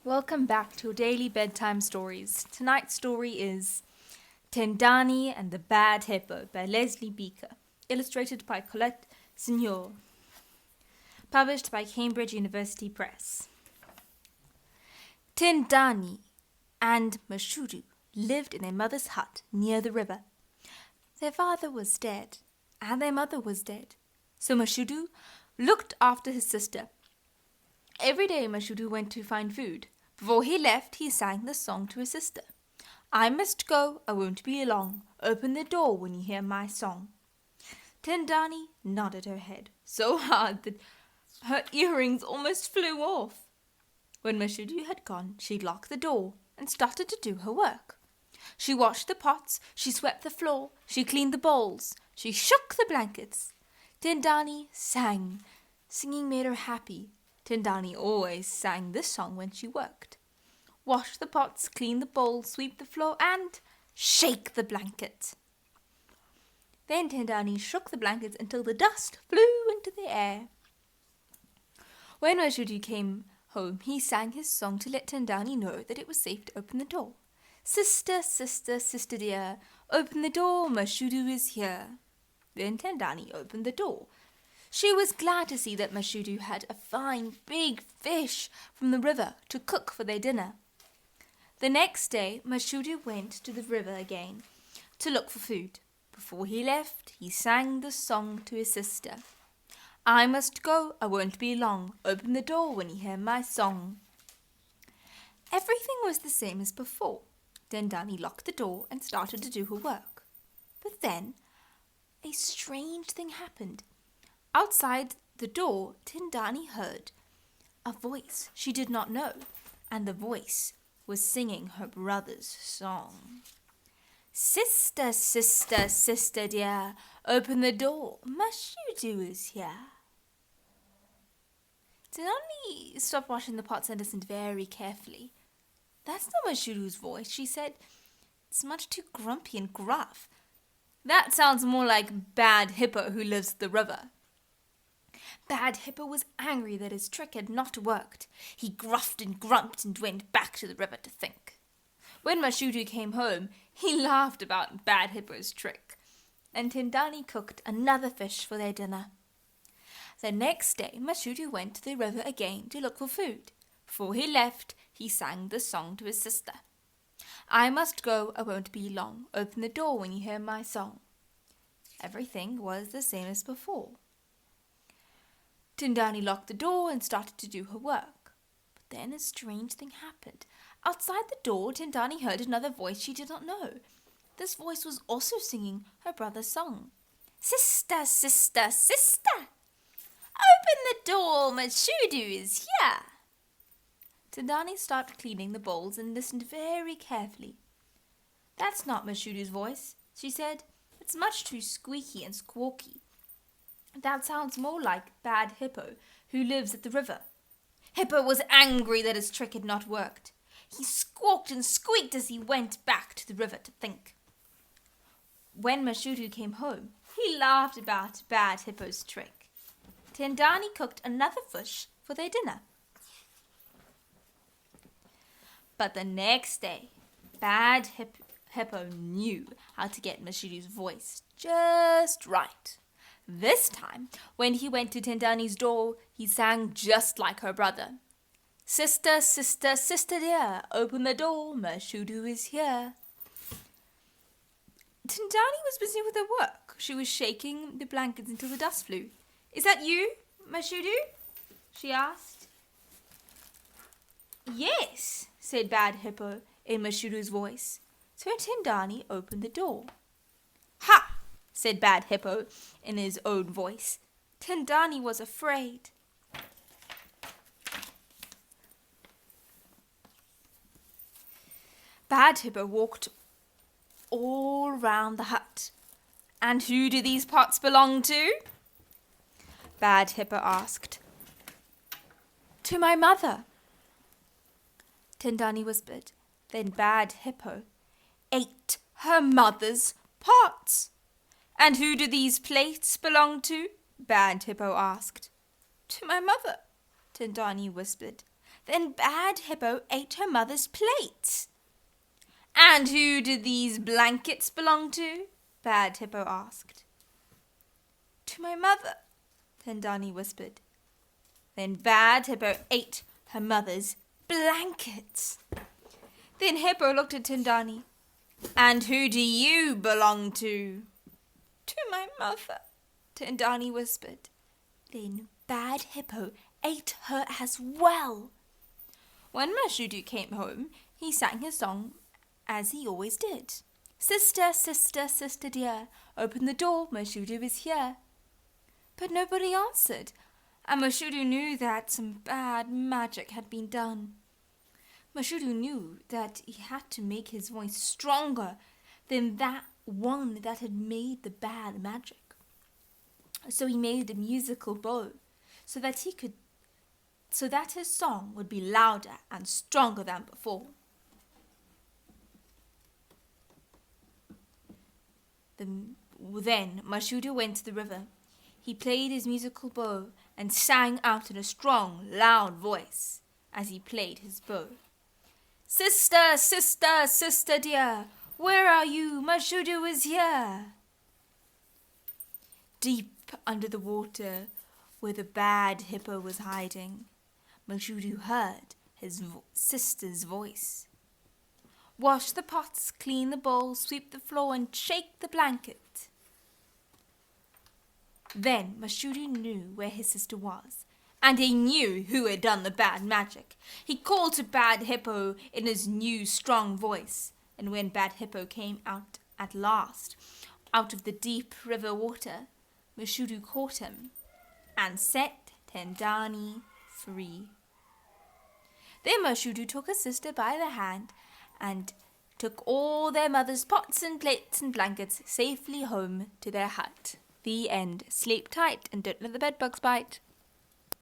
Welcome back to Daily Bedtime Stories. Tonight's story is Tendani and the Bad Hippo by Leslie Beaker, illustrated by Colette Signor, published by Cambridge University Press. Tendani and Mashudu lived in their mother's hut near the river. Their father was dead, and their mother was dead, so Mashudu looked after his sister. Every day Mashudu went to find food. Before he left, he sang the song to his sister. I must go, I won't be long. Open the door when you hear my song. Tendani nodded her head so hard that her earrings almost flew off. When Mashudu had gone, she locked the door and started to do her work. She washed the pots, she swept the floor, she cleaned the bowls, she shook the blankets. Tendani sang. Singing made her happy. Tendani always sang this song when she worked. Wash the pots, clean the bowls, sweep the floor, and shake the blanket. Then Tendani shook the blankets until the dust flew into the air. When Mashudu came home, he sang his song to let Tendani know that it was safe to open the door. Sister, sister, sister dear, open the door, Mashudu is here. Then Tendani opened the door. She was glad to see that Mashudu had a fine big fish from the river to cook for their dinner. The next day, Mashudu went to the river again to look for food. Before he left, he sang the song to his sister. I must go, I won't be long. Open the door when you hear my song. Everything was the same as before. Tendani locked the door and started to do her work. But then, a strange thing happened. Outside the door, Tendani heard a voice she did not know, and the voice was singing her brother's song. Sister, sister, sister dear, open the door, Mashudu is here. Tendani stopped washing the pots and listened very carefully. That's not Mashudu's voice, she said. It's much too grumpy and gruff. That sounds more like Bad Hippo who lives at the river. Bad Hippo was angry that his trick had not worked. He gruffed and grumped and went back to the river to think. When Mashudu came home, he laughed about Bad Hippo's trick, and Tendani cooked another fish for their dinner. The next day, Mashudu went to the river again to look for food. Before he left, he sang the song to his sister. I must go, I won't be long. Open the door when you hear my song. Everything was the same as before. Tendani locked the door and started to do her work. But then a strange thing happened. Outside the door, Tendani heard another voice she did not know. This voice was also singing her brother's song. Sister, sister, sister, open the door, Mashudu is here. Tendani started cleaning the bowls and listened very carefully. That's not Mashudu's voice, she said. It's much too squeaky and squawky. That sounds more like Bad Hippo, who lives at the river. Hippo was angry that his trick had not worked. He squawked and squeaked as he went back to the river to think. When Mashudu came home, he laughed about Bad Hippo's trick. Tendani cooked another fish for their dinner. But the next day, Bad Hippo knew how to get Mashudu's voice just right. This time, when he went to Tendani's door, he sang just like her brother. Sister, sister, sister dear, open the door, Mashudu is here. Tendani was busy with her work. She was shaking the blankets until the dust flew. Is that you, Mashudu? She asked. Yes, said Bad Hippo in Mashudu's voice. So Tendani opened the door. Ha! Said Bad Hippo in his own voice. Tendani was afraid. Bad Hippo walked all round the hut. And who do these pots belong to? Bad Hippo asked. To my mother, Tendani whispered. Then Bad Hippo ate her mother's pots. And who do these plates belong to? Bad Hippo asked. To my mother, Tendani whispered. Then Bad Hippo ate her mother's plate. And who did these blankets belong to? Bad Hippo asked. To my mother, Tendani whispered. Then Bad Hippo ate her mother's blankets. Then Hippo looked at Tendani. And who do you belong to? To my mother, Tendani whispered. Then Bad Hippo ate her as well. When Mashudu came home, he sang his song as he always did. Sister, sister, sister dear, open the door, Mashudu is here. But nobody answered, and Mashudu knew that some bad magic had been done. Mashudu knew that he had to make his voice stronger than that one that had made the bad magic. So he made a musical bow so that his song would be louder and stronger than before. Then Mashudu went to the river. He played his musical bow and sang out in a strong, loud voice as he played his bow. Sister, sister, sister dear, where are you? Mashudu is here. Deep under the water, where the Bad Hippo was hiding, Mashudu heard his sister's voice. Wash the pots, clean the bowls, sweep the floor, and shake the blanket. Then Mashudu knew where his sister was, and he knew who had done the bad magic. He called to Bad Hippo in his new strong voice, and when Bad Hippo came out at last, out of the deep river water, Mashudu caught him and set Tendani free. Then Mashudu took his sister by the hand and took all their mother's pots and plates and blankets safely home to their hut. The end. Sleep tight and don't let the bedbugs bite.